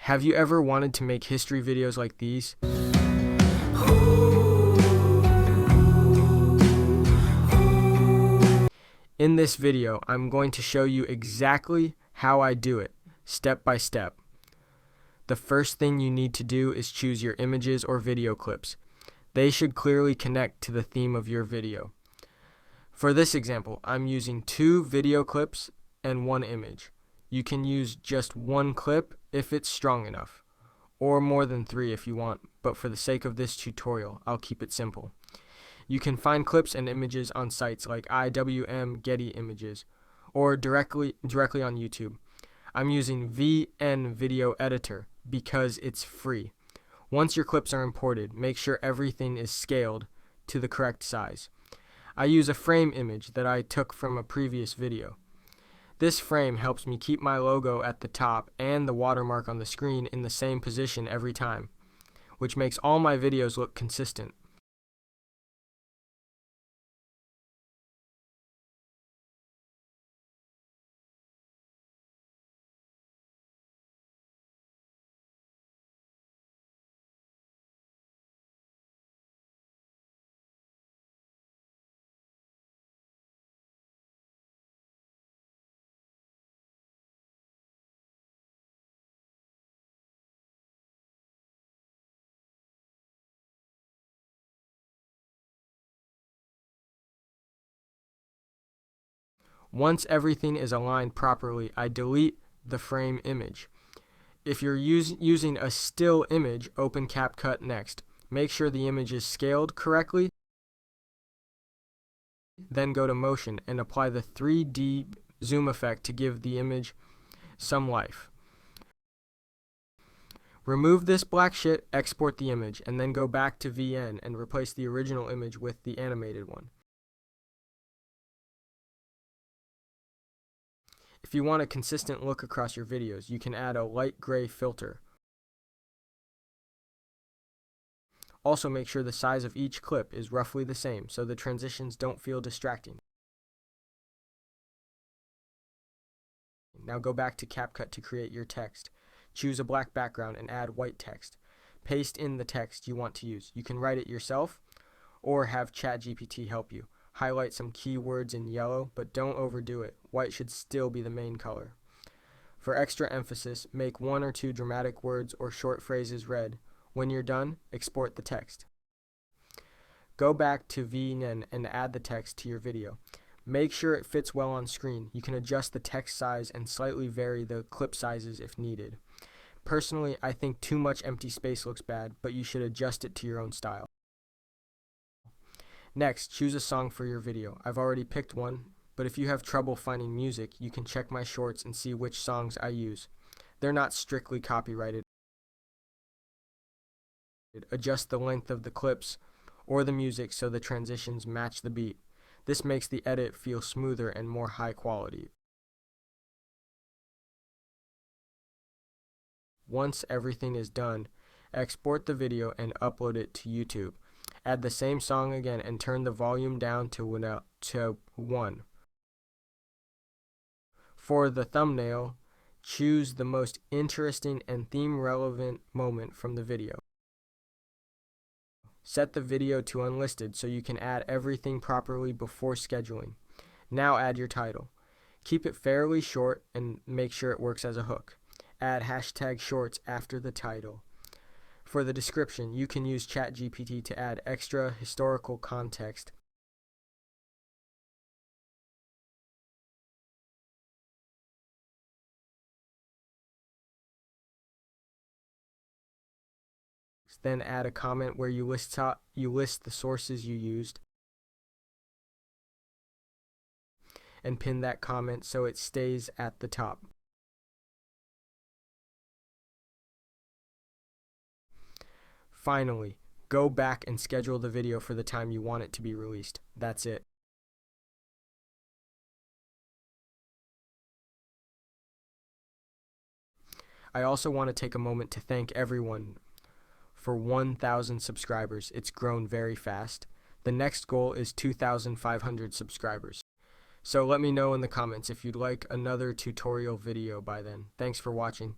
Have you ever wanted to make history videos like these? In this video, I'm going to show you exactly how I do it, step by step. The first thing you need to do is choose your images or video clips. They should clearly connect to the theme of your video. For this example, I'm using 2 video clips and 1 image. You can use just 1 clip if it's strong enough, or more than 3 if you want, but for the sake of this tutorial, I'll keep it simple. You can find clips and images on sites like IWM Getty Images, or directly on YouTube. I'm using VN Video Editor because it's free. Once your clips are imported, make sure everything is scaled to the correct size. I use a frame image that I took from a previous video. This frame helps me keep my logo at the top and the watermark on the screen in the same position every time, which makes all my videos look consistent. Once everything is aligned properly, I delete the frame image. If you're using a still image, open CapCut next. Make sure the image is scaled correctly. Then go to Motion and apply the 3D zoom effect to give the image some life. Remove this black shit, export the image, and then go back to VN and replace the original image with the animated one. If you want a consistent look across your videos, you can add a light gray filter. Also, make sure the size of each clip is roughly the same so the transitions don't feel distracting. Now go back to CapCut to create your text. Choose a black background and add white text. Paste in the text you want to use. You can write it yourself or have ChatGPT help you. Highlight some keywords in yellow, but don't overdo it. White should still be the main color. For extra emphasis, make 1 or 2 dramatic words or short phrases red. When you're done, export the text. Go back to VN and add the text to your video. Make sure it fits well on screen. You can adjust the text size and slightly vary the clip sizes if needed. Personally, I think too much empty space looks bad, but you should adjust it to your own style. Next, choose a song for your video. I've already picked one, but if you have trouble finding music, you can check my shorts and see which songs I use. They're not strictly copyrighted. Adjust the length of the clips or the music so the transitions match the beat. This makes the edit feel smoother and more high quality. Once everything is done, export the video and upload it to YouTube. Add the same song again and turn the volume down to 1. For the thumbnail, choose the most interesting and theme-relevant moment from the video. Set the video to unlisted so you can add everything properly before scheduling. Now add your title. Keep it fairly short and make sure it works as a hook. Add hashtag shorts after the title. For the description, you can use ChatGPT to add extra historical context. Then add a comment where you list the sources you used and pin that comment so it stays at the top. Finally, go back and schedule the video for the time you want it to be released. That's it. I also want to take a moment to thank everyone for 1,000 subscribers. It's grown very fast. The next goal is 2,500 subscribers. So let me know in the comments if you'd like another tutorial video by then. Thanks for watching.